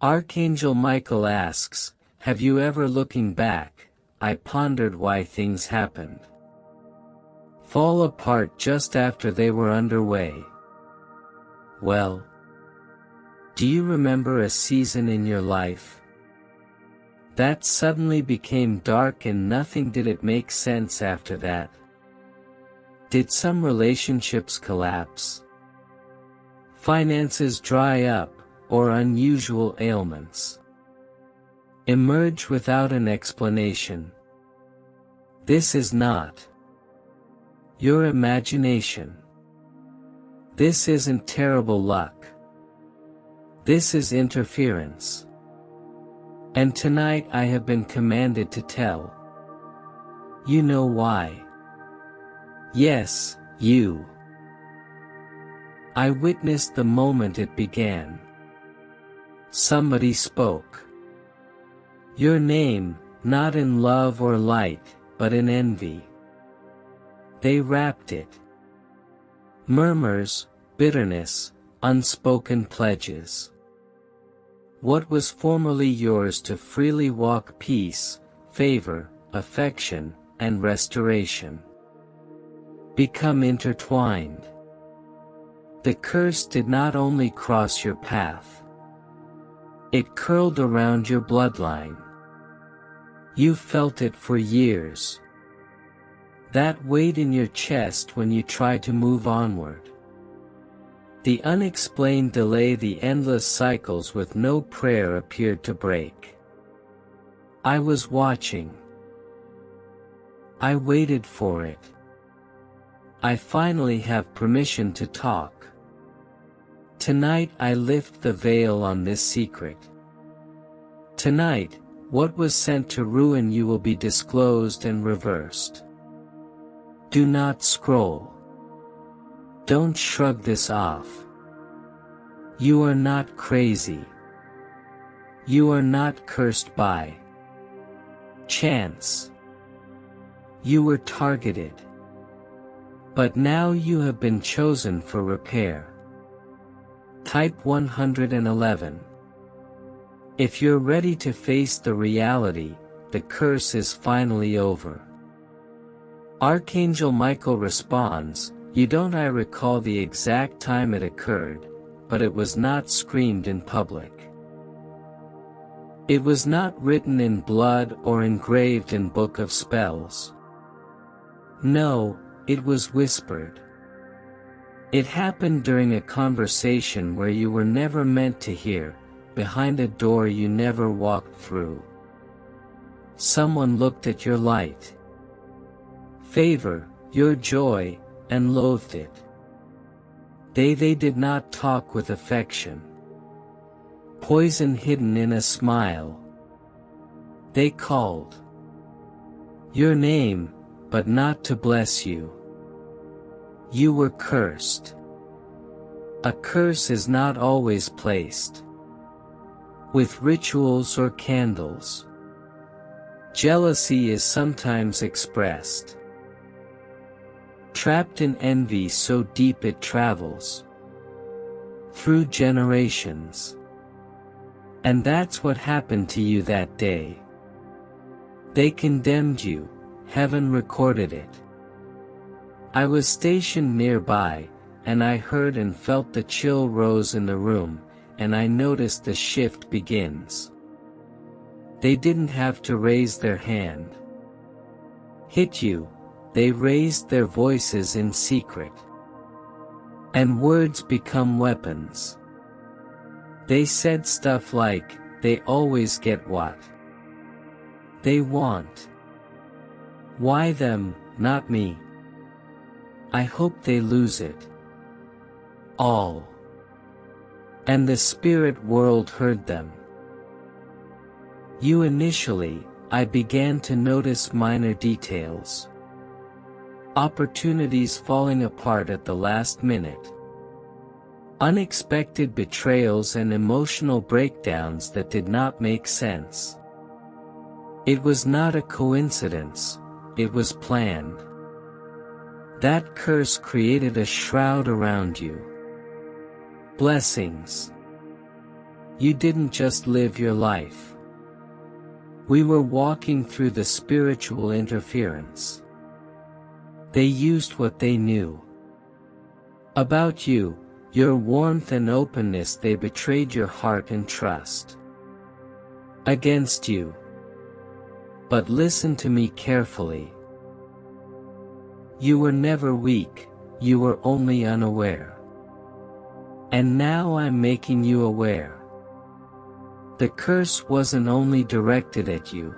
Archangel Michael asks, have you ever looking back, I pondered why things happened. Fall apart just after they were underway. Well, do you remember a season in your life that suddenly became dark and nothing did it make sense after that? Did some relationships collapse? Finances dry up, or unusual ailments emerge without an explanation? This is not your imagination. This isn't terrible luck. This is interference. And tonight I have been commanded to tell you know why. Yes, you. I witnessed the moment it began. Somebody spoke your name, not in love or light, but in envy. They wrapped it. Murmurs, bitterness, unspoken pledges. What was formerly yours to freely walk peace, favor, affection, and restoration become intertwined. The curse did not only cross your path, it curled around your bloodline. You felt it for years. That weight in your chest when you try to move onward. The unexplained delay, the endless cycles with no prayer appeared to break. I was watching. I waited for it. I finally have permission to talk. Tonight I lift the veil on this secret. Tonight, what was sent to ruin you will be disclosed and reversed. Do not scroll. Don't shrug this off. You are not crazy. You are not cursed by chance. You were targeted. But now you have been chosen for repair. Type 111. If you're ready to face the reality, the curse is finally over. Archangel Michael responds, you don't. I recall the exact time it occurred, but it was not screamed in public. It was not written in blood or engraved in book of spells. No, it was whispered. It happened during a conversation where you were never meant to hear, behind a door you never walked through. Someone looked at your light, favor, your joy, and loathed it. They did not talk with affection. Poison hidden in a smile. They called your name, but not to bless you. You were cursed. A curse is not always placed with rituals or candles. Jealousy is sometimes expressed, trapped in envy so deep it travels through generations. And that's what happened to you that day. They condemned you, heaven recorded it. I was stationed nearby, and I heard and felt the chill rose in the room, and I noticed the shift begins. They didn't have to raise their hand. Hit you, they raised their voices in secret. And words become weapons. They said stuff like, they always get what they want. Why them, not me? I hope they lose it all. And the spirit world heard them. You initially, I began to notice minor details. Opportunities falling apart at the last minute. Unexpected betrayals and emotional breakdowns that did not make sense. It was not a coincidence, it was planned. That curse created a shroud around you. Blessings You didn't just live your life. We were walking through the spiritual interference. They used what they knew about you, your warmth and openness. They betrayed your heart and trust against you. But listen to me carefully. You were never weak, you were only unaware. And now I'm making you aware. The curse wasn't only directed at you,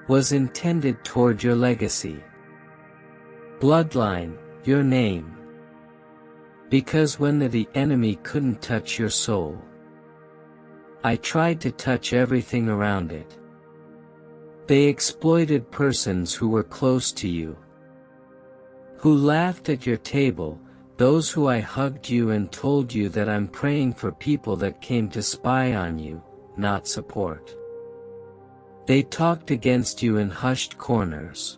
was intended toward your legacy, bloodline, your name. Because when the enemy couldn't touch your soul, I tried to touch everything around it. They exploited persons who were close to you, who laughed at your table, those who I hugged you and told you that I'm praying for, people that came to spy on you, not support. They talked against you in hushed corners,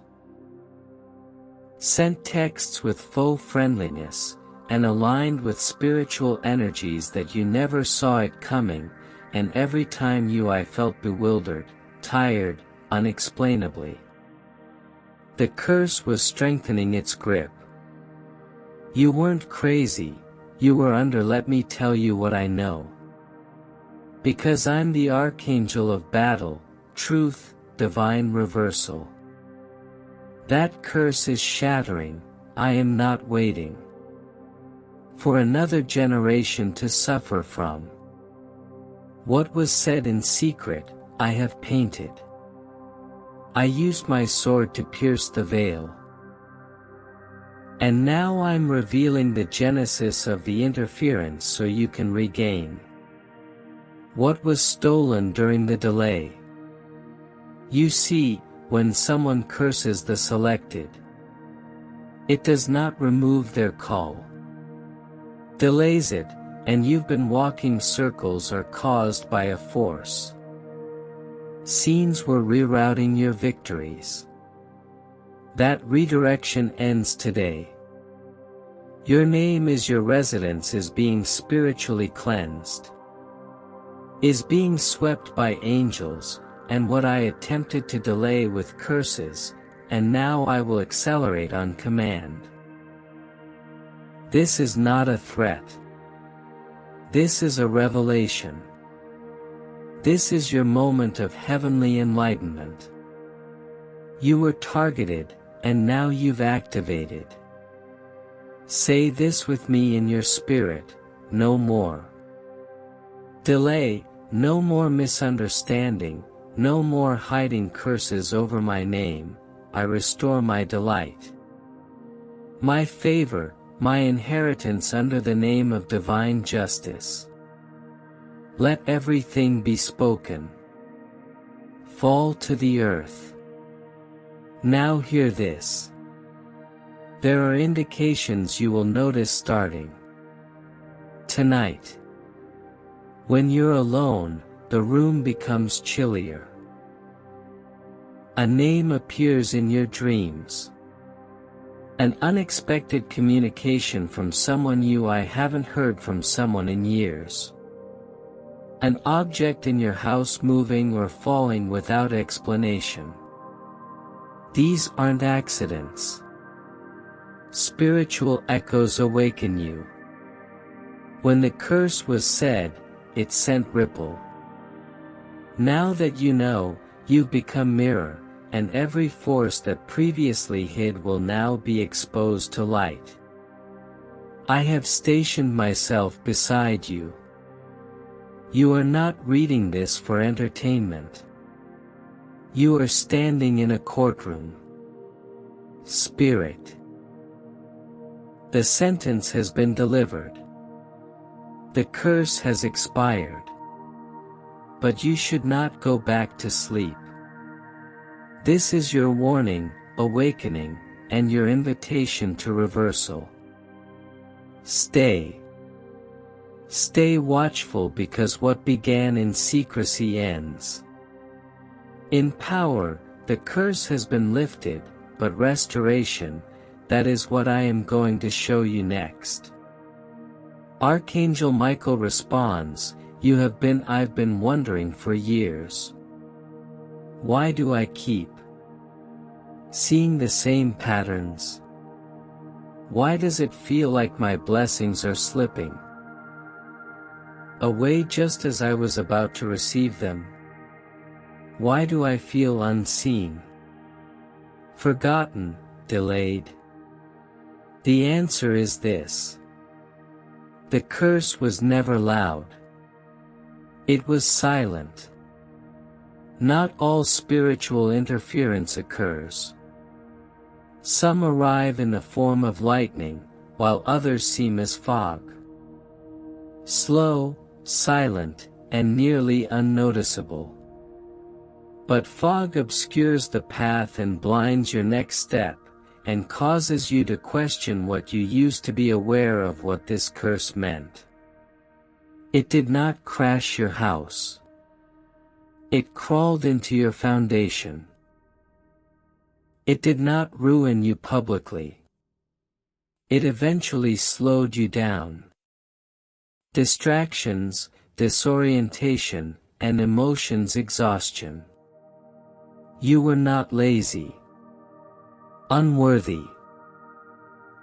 sent texts with faux friendliness, and aligned with spiritual energies that you never saw it coming, and every time I felt bewildered, tired, unexplainably. The curse was strengthening its grip. You weren't crazy, you were under. Let me tell you what I know. Because I'm the Archangel of battle, truth, divine reversal. That curse is shattering. I am not waiting for another generation to suffer from what was said in secret. I have painted. I used my sword to pierce the veil. And now I'm revealing the genesis of the interference so you can regain what was stolen during the delay. You see, when someone curses the selected, it does not remove their call, delays it, and you've been walking circles are caused by a force. Scenes were rerouting your victories. That redirection ends today. Your name is your residence is being spiritually cleansed, is being swept by angels, and what I attempted to delay with curses, and now I will accelerate on command. This is not a threat. This is a revelation. This is your moment of heavenly enlightenment. You were targeted, and now you've activated. Say this with me in your spirit: no more delay, no more misunderstanding, no more hiding curses over my name. I restore my delight, my favor, my inheritance under the name of divine justice. Let everything be spoken fall to the earth. Now hear this. There are indications you will notice starting tonight. When you're alone, the room becomes chillier. A name appears in your dreams. An unexpected communication from someone I haven't heard from someone in years. An object in your house moving or falling without explanation. These aren't accidents. Spiritual echoes awaken you. When the curse was said, it sent ripple. Now that you know, you've become mirror, and every force that previously hid will now be exposed to light. I have stationed myself beside you. You are not reading this for entertainment. You are standing in a courtroom. Spirit. The sentence has been delivered. The curse has expired. But you should not go back to sleep. This is your warning, awakening, and your invitation to reversal. Stay. Stay watchful, because what began in secrecy ends in power. The curse has been lifted, but restoration, that is what I am going to show you next. Archangel Michael responds, I've been wondering for years. Why do I keep seeing the same patterns? Why does it feel like my blessings are slipping away just as I was about to receive them? Why do I feel unseen, forgotten, delayed? The answer is this: the curse was never loud. It was silent. Not all spiritual interference occurs. Some arrive in the form of lightning, while others seem as fog. Slow, silent, and nearly unnoticeable. But fog obscures the path and blinds your next step, and causes you to question what you used to be aware of. What this curse meant. It did not crash your house. It crawled into your foundation. It did not ruin you publicly. It eventually slowed you down. Distractions, disorientation, and emotions exhaustion. You were not lazy, unworthy.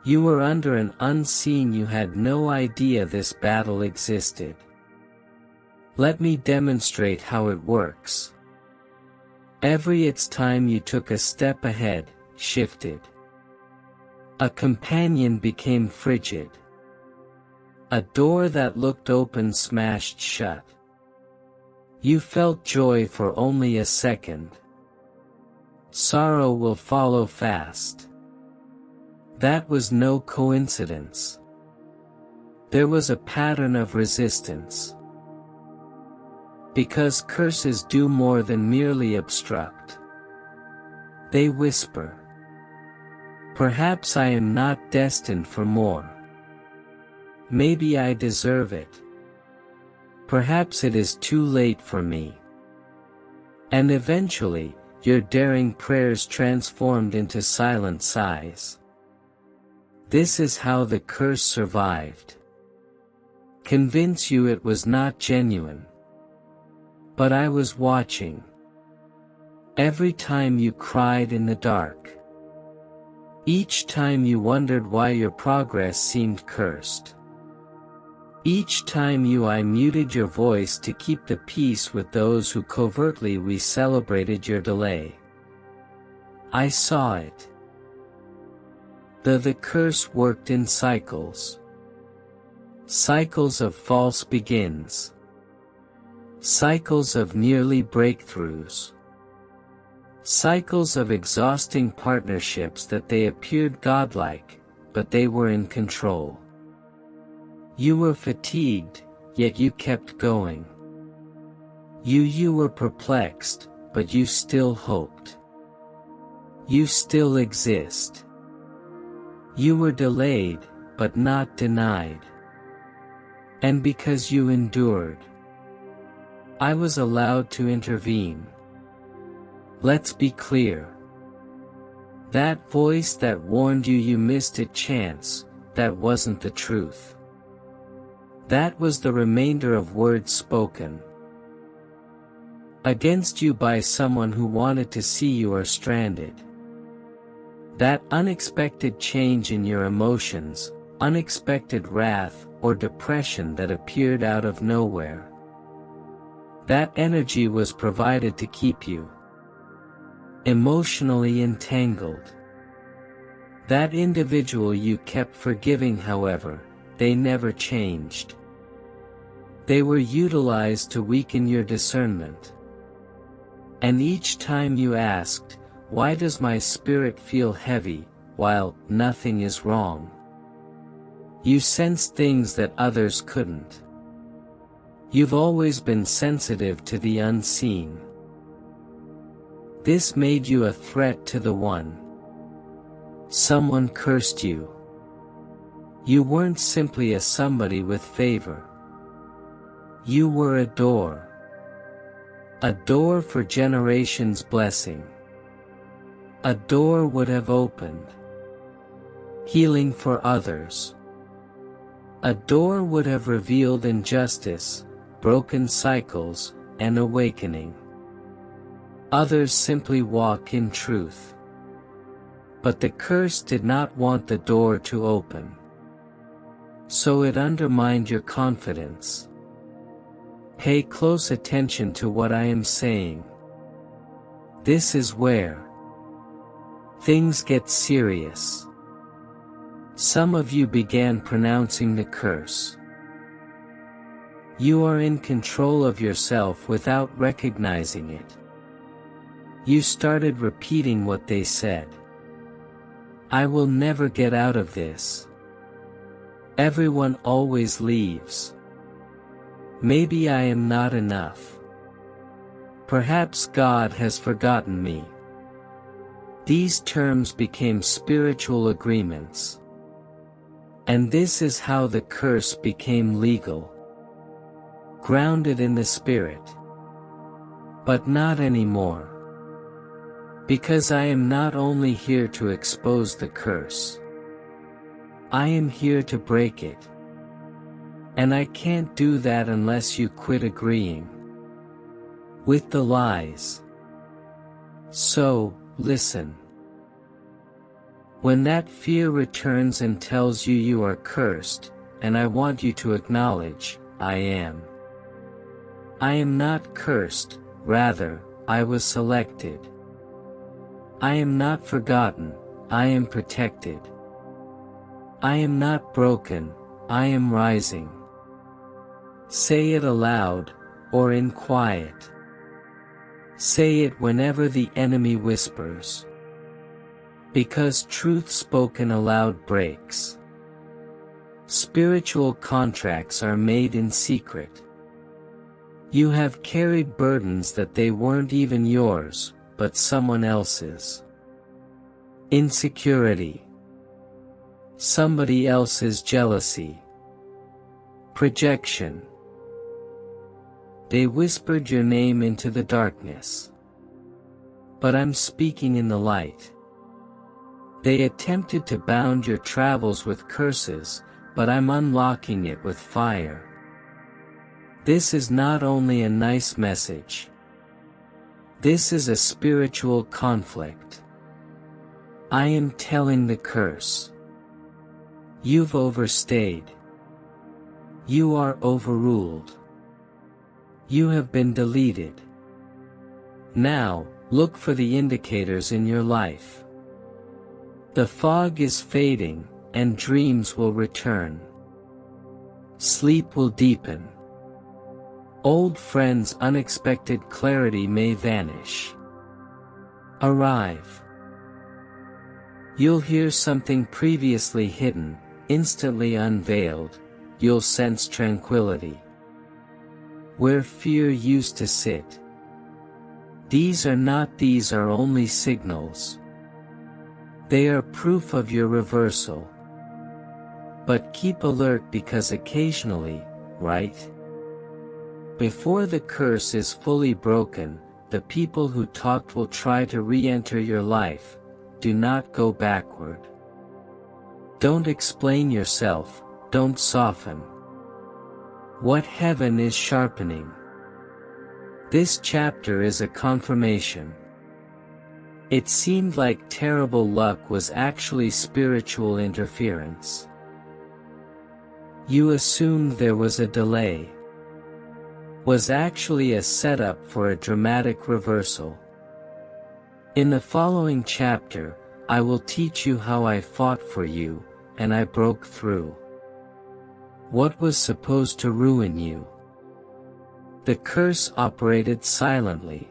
You were under an unseen. You had no idea this battle existed. Let me demonstrate how it works. It's time you took a step ahead, shifted. A companion became frigid. A door that looked open smashed shut. You felt joy for only a second. Sorrow will follow fast. That was no coincidence. There was a pattern of resistance. Because curses do more than merely obstruct. They whisper. Perhaps I am not destined for more. Maybe I deserve it. Perhaps it is too late for me. And eventually, your daring prayers transformed into silent sighs. This is how the curse survived. Convince you it was not genuine. But I was watching. Every time you cried in the dark. Each time you wondered why your progress seemed cursed. Each time I muted your voice to keep the peace with those who covertly celebrated your delay. I saw it. The curse worked in cycles. Cycles of false begins. Cycles of nearly breakthroughs. Cycles of exhausting partnerships that they appeared godlike, but they were in control. You were fatigued, yet you kept going. You were perplexed, but you still hoped. You still exist. You were delayed, but not denied. And because you endured, I was allowed to intervene. Let's be clear. That voice that warned you missed a chance, that wasn't the truth. That was the remainder of words spoken against you by someone who wanted to see you are stranded. That unexpected change in your emotions, unexpected wrath or depression that appeared out of nowhere. That energy was provided to keep you emotionally entangled. That individual you kept forgiving, however, they never changed. They were utilized to weaken your discernment. And each time you asked, why does my spirit feel heavy, while nothing is wrong? You sensed things that others couldn't. You've always been sensitive to the unseen. This made you a threat to the one. Someone cursed you. You weren't simply a somebody with favor. You were a door. A door for generations' blessing. A door would have opened healing for others. A door would have revealed injustice, broken cycles, and awakening. Others simply walk in truth. But the curse did not want the door to open. So it undermined your confidence. Pay close attention to what I am saying. This is where things get serious. Some of you began pronouncing the curse. You are in control of yourself without recognizing it. You started repeating what they said. I will never get out of this. Everyone always leaves. Maybe I am not enough. Perhaps God has forgotten me. These terms became spiritual agreements. And this is how the curse became legal. Grounded in the spirit. But not anymore. Because I am not only here to expose the curse. I am here to break it. And I can't do that unless you quit agreeing with the lies. So, listen. When that fear returns and tells you you are cursed, and I want you to acknowledge, I am. I am not cursed, rather, I was selected. I am not forgotten, I am protected. I am not broken, I am rising. Say it aloud, or in quiet. Say it whenever the enemy whispers. Because truth spoken aloud breaks. Spiritual contracts are made in secret. You have carried burdens that they weren't even yours, but someone else's. Insecurity. Somebody else's jealousy. Projection. They whispered your name into the darkness. But I'm speaking in the light. They attempted to bound your travels with curses, but I'm unlocking it with fire. This is not only a nice message. This is a spiritual conflict. I am telling the curse. You've overstayed. You are overruled. You have been deleted. Now, look for the indicators in your life. The fog is fading, and dreams will return. Sleep will deepen. Old friends' unexpected clarity may vanish. Arrive. You'll hear something previously hidden, instantly unveiled. You'll sense tranquility. Where fear used to sit. These are only signals. They are proof of your reversal. But keep alert because occasionally, right before the curse is fully broken, the people who talked will try to re-enter your life. Do not go backward. Don't explain yourself, don't soften. What heaven is sharpening. This chapter is a confirmation. It seemed like terrible luck was actually spiritual interference. You assumed there was a delay. Was actually a setup for a dramatic reversal. In the following chapter, I will teach you how I fought for you, and I broke through. What was supposed to ruin you? The curse operated silently.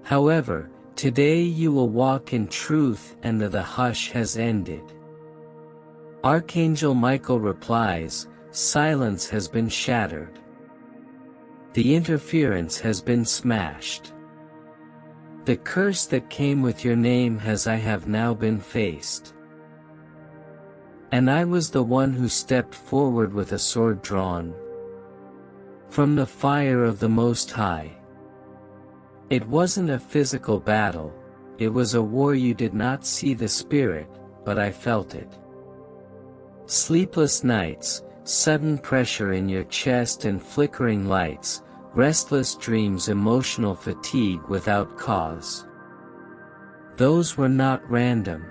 However, today you will walk in truth and the hush has ended. Archangel Michael replies, silence has been shattered. The interference has been smashed. The curse that came with your name I have now been faced. And I was the one who stepped forward with a sword drawn from the fire of the Most High. It wasn't a physical battle, it was a war you did not see the spirit, but I felt it. Sleepless nights, sudden pressure in your chest and flickering lights, restless dreams, emotional fatigue without cause. Those were not random.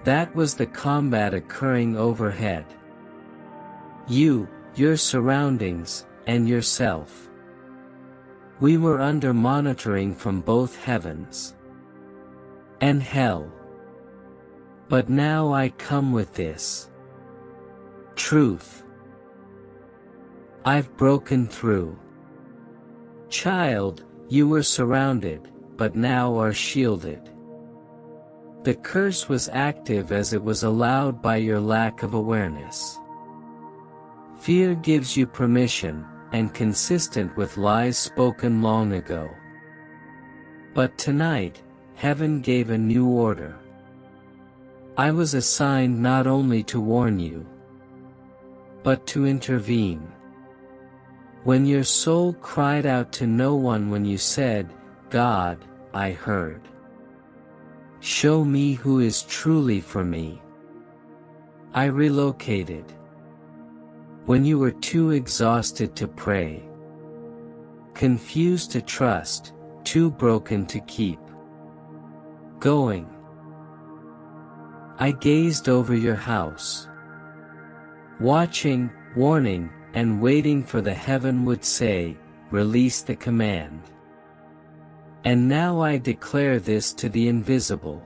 That was the combat occurring overhead. You, your surroundings, and yourself. We were under monitoring from both heavens and hell. But now I come with this truth. I've broken through. Child, you were surrounded, but now are shielded. The curse was active as it was allowed by your lack of awareness. Fear gives you permission, and consistent with lies spoken long ago. But tonight, heaven gave a new order. I was assigned not only to warn you, but to intervene. When your soul cried out to no one, when you said, God, I heard. Show me who is truly for me. I relocated. When you were too exhausted to pray, confused to trust, too broken to keep going, I gazed over your house, watching, warning, and waiting for the heaven would say, release the command. And now I declare this to the invisible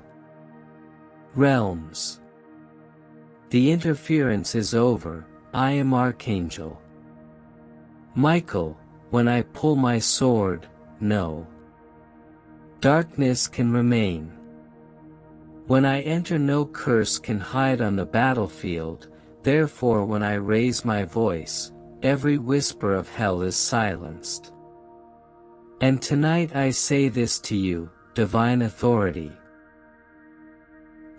realms. The interference is over. I am Archangel Michael. When I pull my sword, no darkness can remain. When I enter, no curse can hide on the battlefield. Therefore, when I raise my voice, every whisper of hell is silenced. And tonight I say this to you, divine authority.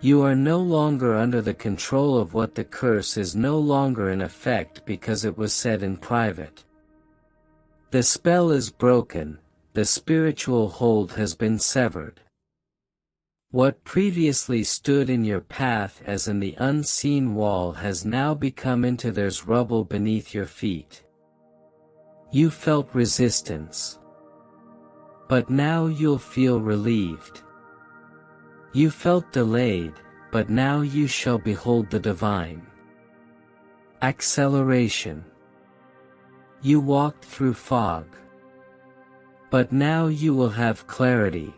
You are no longer under the control of what the curse is no longer in effect because it was said in private. The spell is broken, the spiritual hold has been severed. What previously stood in your path as in the unseen wall has now become into there's rubble beneath your feet. You felt resistance. But now you'll feel relieved. You felt delayed, but now you shall behold the divine acceleration. You walked through fog, but now you will have clarity.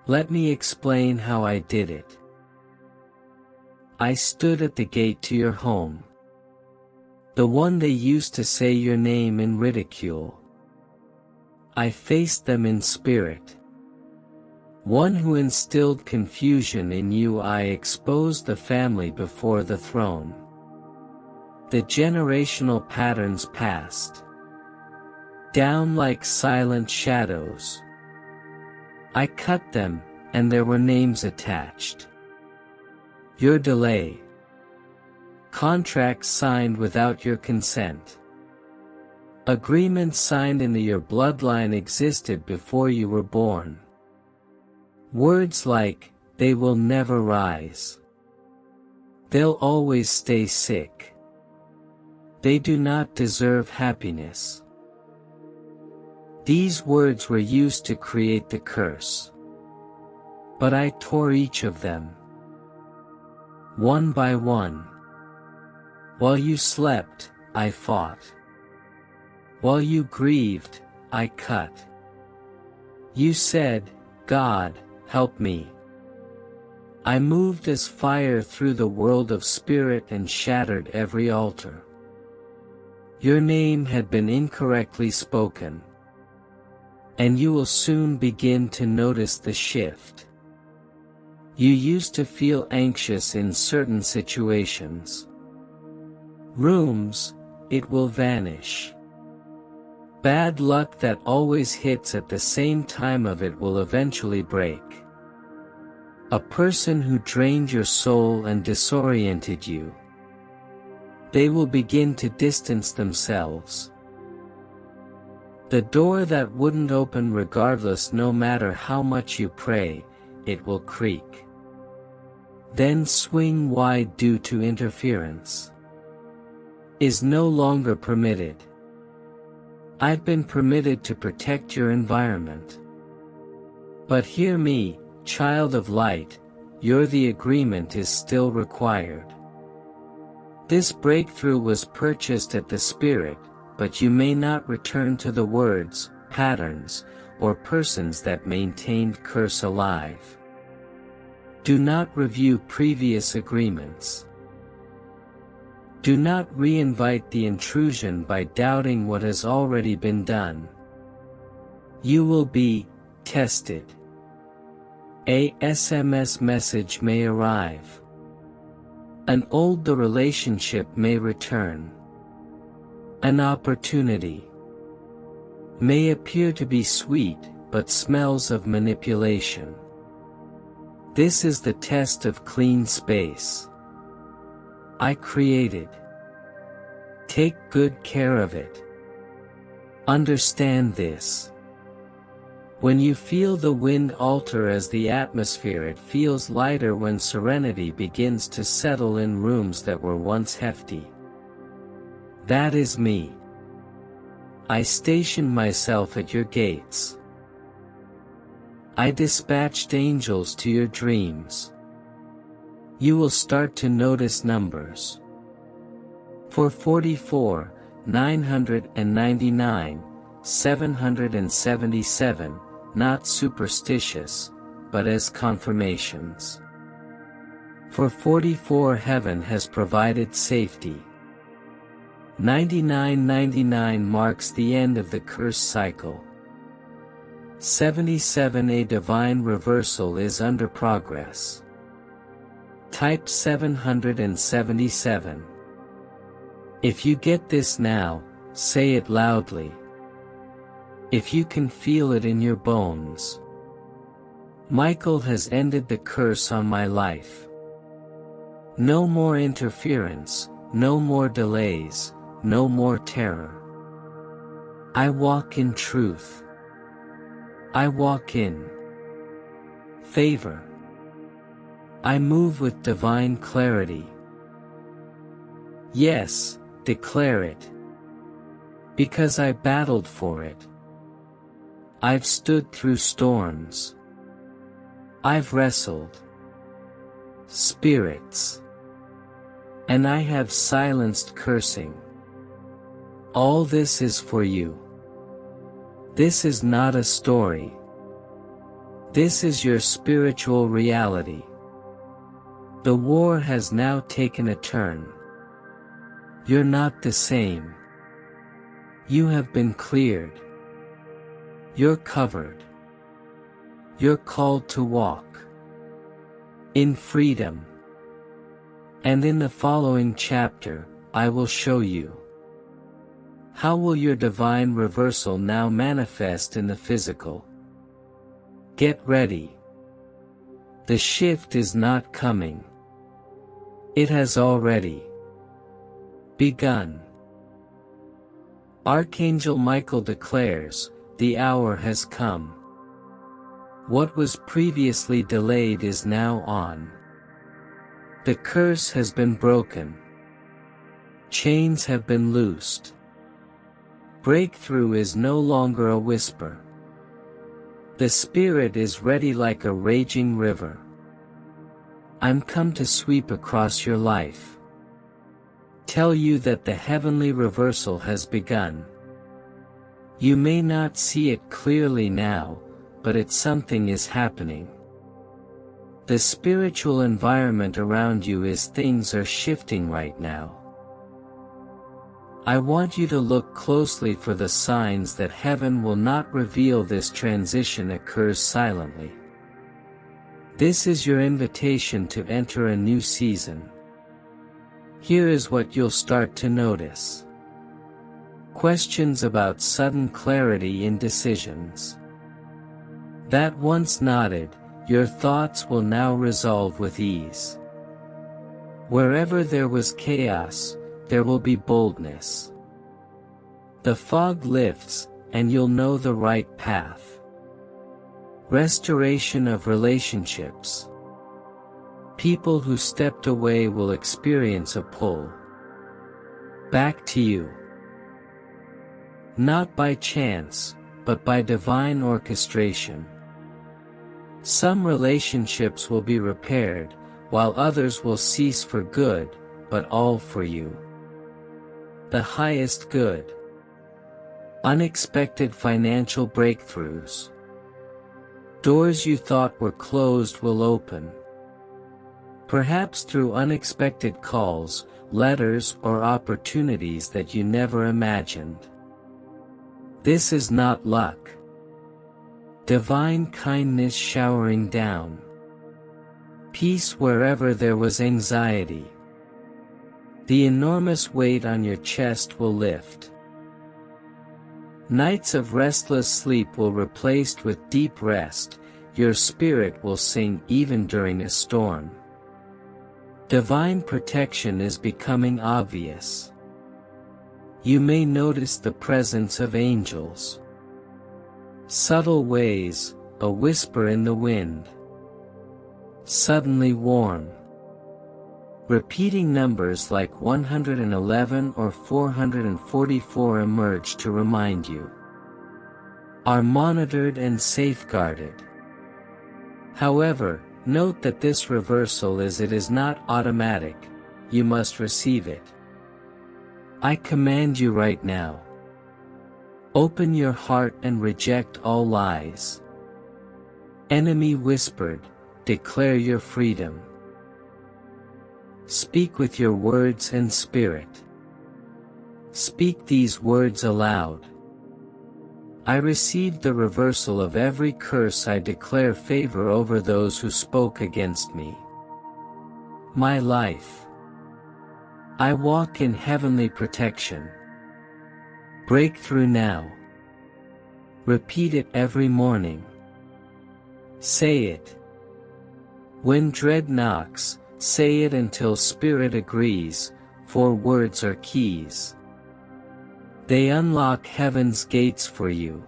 Let me explain how I did it. I stood at the gate to your home, the one they used to say your name in ridicule. I faced them in spirit. One who instilled confusion in you, I exposed the family before the throne. The generational patterns passed down like silent shadows. I cut them, and there were names attached. Your delay. Contracts signed without your consent. Agreements signed in your bloodline existed before you were born. Words like, they will never rise. They'll always stay sick. They do not deserve happiness. These words were used to create the curse. But I tore each of them, one by one. While you slept, I fought. While you grieved, I cut. You said, God, help me. I moved as fire through the world of spirit and shattered every altar. Your name had been incorrectly spoken. And you will soon begin to notice the shift. You used to feel anxious in certain situations. Rooms, it will vanish. Bad luck that always hits at the same time of it will eventually break. A person who drained your soul and disoriented you. They will begin to distance themselves. The door that wouldn't open regardless, no matter how much you pray, it will creak. Then swing wide due to interference. is no longer permitted. I've been permitted to protect your environment. But hear me, child of light, the agreement is still required. This breakthrough was purchased at the Spirit, but you may not return to the words, patterns, or persons that maintained curse alive. Do not review previous agreements. Do not reinvite the intrusion by doubting what has already been done. You will be tested. A SMS message may arrive. The relationship may return. An opportunity may appear to be sweet, but smells of manipulation. This is the test of clean space. I created. Take good care of it. Understand this. When you feel the wind alter as the atmosphere, it feels lighter when serenity begins to settle in rooms that were once hefty. That is me. I stationed myself at your gates. I dispatched angels to your dreams. You will start to notice numbers. For 44, 999, 777, not superstitious, but as confirmations. For 44, heaven has provided safety. 9999 marks the end of the curse cycle. 77, a divine reversal is under progress. Type 777. If you get this now, say it loudly. If you can feel it in your bones. Michael has ended the curse on my life. No more interference, no more delays, no more terror. I walk in truth. I walk in favor. I move with divine clarity. Yes, declare it. Because I battled for it. I've stood through storms. I've wrestled spirits. And I have silenced cursing. All this is for you. This is not a story. This is your spiritual reality. The war has now taken a turn. You're not the same. You have been cleared. You're covered. You're called to walk in freedom. And in the following chapter, I will show you how will your divine reversal now manifest in the physical. Get ready. The shift is not coming. It has already begun. Archangel Michael declares, the hour has come. What was previously delayed is now on. The curse has been broken. Chains have been loosed. Breakthrough is no longer a whisper. The Spirit is ready like a raging river. I'm come to sweep across your life. Tell you that the heavenly reversal has begun. You may not see it clearly now, but something is happening. The spiritual environment around you is things are shifting right now. I want you to look closely for the signs that heaven will not reveal this transition occurs silently. This is your invitation to enter a new season. Here is what you'll start to notice. Questions about sudden clarity in decisions. That once nodded, your thoughts will now resolve with ease. Wherever there was chaos, there will be boldness. The fog lifts, and you'll know the right path. Restoration of relationships. People who stepped away will experience a pull. Back to you. Not by chance, but by divine orchestration. Some relationships will be repaired, while others will cease for good, but all for you. The highest good. Unexpected financial breakthroughs. Doors you thought were closed will open. Perhaps through unexpected calls, letters, or opportunities that you never imagined. This is not luck. Divine kindness showering down. Peace wherever there was anxiety. The enormous weight on your chest will lift. Nights of restless sleep will be replaced with deep rest. Your spirit will sing even during a storm. Divine protection is becoming obvious. You may notice the presence of angels. Subtle ways, a whisper in the wind. Suddenly warm. Repeating numbers like 111 or 444 emerge to remind you. Are monitored and safeguarded. However, note that this reversal is not automatic. You must receive it. I command you right now. Open your heart and reject all lies. Enemy whispered, declare your freedom. Speak with your words and spirit. Speak these words aloud. I received the reversal of every curse. I declare favor over those who spoke against me. My life. I walk in heavenly protection. Breakthrough now. Repeat it every morning. Say it. When dread knocks, say it until spirit agrees, for words are keys. They unlock heaven's gates for you.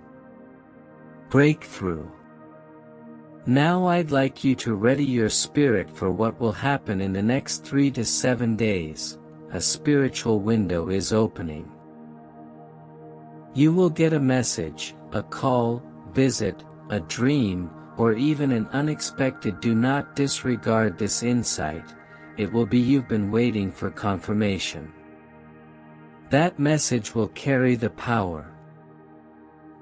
Breakthrough. Now I'd like you to ready your spirit for what will happen in the next 3 to 7 days. A spiritual window is opening. You will get a message, a call, visit, a dream, or even an unexpected. Do not disregard this insight. It will be you've been waiting for confirmation. That message will carry the power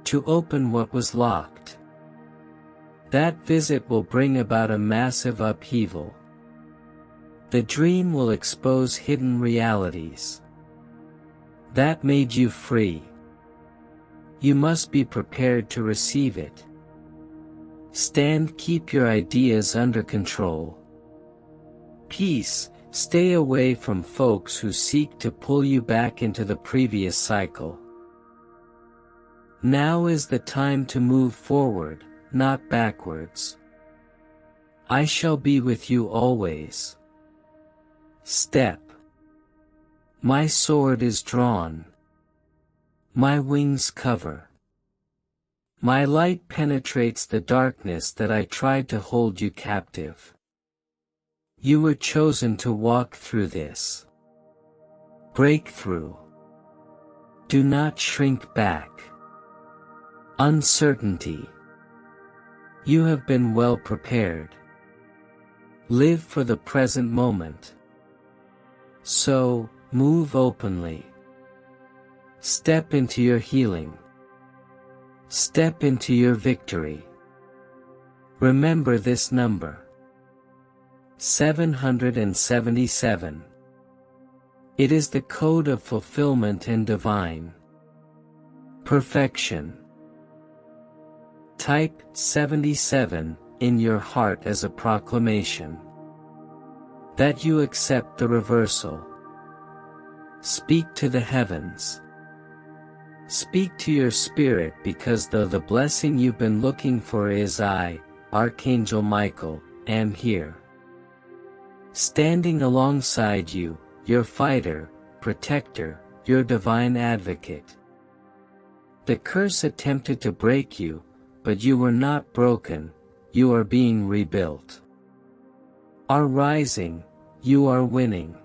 to open what was locked. That visit will bring about a massive upheaval. The dream will expose hidden realities that made you free. You must be prepared to receive it. Keep your ideas under control. Peace. Stay away from folks who seek to pull you back into the previous cycle. Now is the time to move forward, not backwards. I shall be with you always. Step. My sword is drawn. My wings cover. My light penetrates the darkness that I tried to hold you captive. You were chosen to walk through this. Breakthrough. Do not shrink back. Uncertainty. You have been well prepared. Live for the present moment. So, move openly. Step into your healing. Step into your victory. Remember this number. 777. It is the code of fulfillment and divine perfection. Type 77 in your heart as a proclamation that you accept the reversal. Speak to the heavens. Speak to your spirit, because the blessing you've been looking for is I, Archangel Michael, am here. Standing alongside you, your fighter, protector, your divine advocate. The curse attempted to break you, but you were not broken, you are being rebuilt. Are rising, you are winning.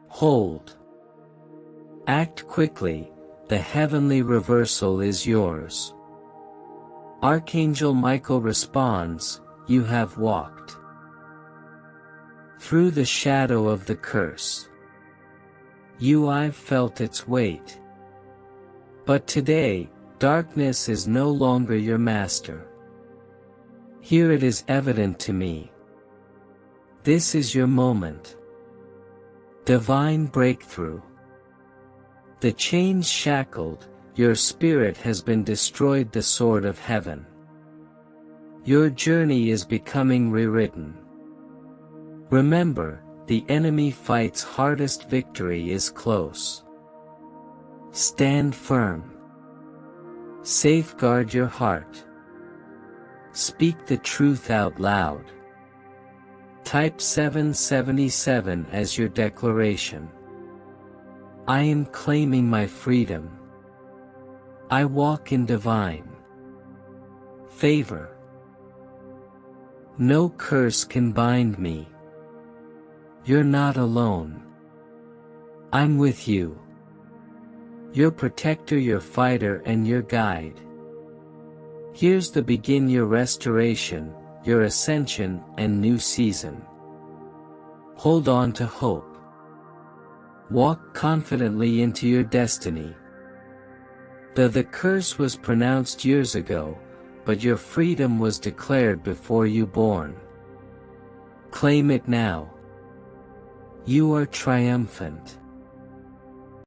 Hold. Act quickly, the heavenly reversal is yours. Archangel Michael responds, you have walked through the shadow of the curse. I've felt its weight. But today, darkness is no longer your master. Here it is evident to me. This is your moment. Divine breakthrough. The chains shackled, your spirit has been destroyed, the sword of heaven. Your journey is becoming rewritten. Remember, the enemy fight's hardest victory is close. Stand firm. Safeguard your heart. Speak the truth out loud. Type 777 as your declaration. I am claiming my freedom. I walk in divine favor. No curse can bind me. You're not alone. I'm with you. Your protector, your fighter, and your guide. Here's the begin your restoration, your ascension, and new season. Hold on to hope. Walk confidently into your destiny. The curse was pronounced years ago, but your freedom was declared before you born. Claim it now. You are triumphant.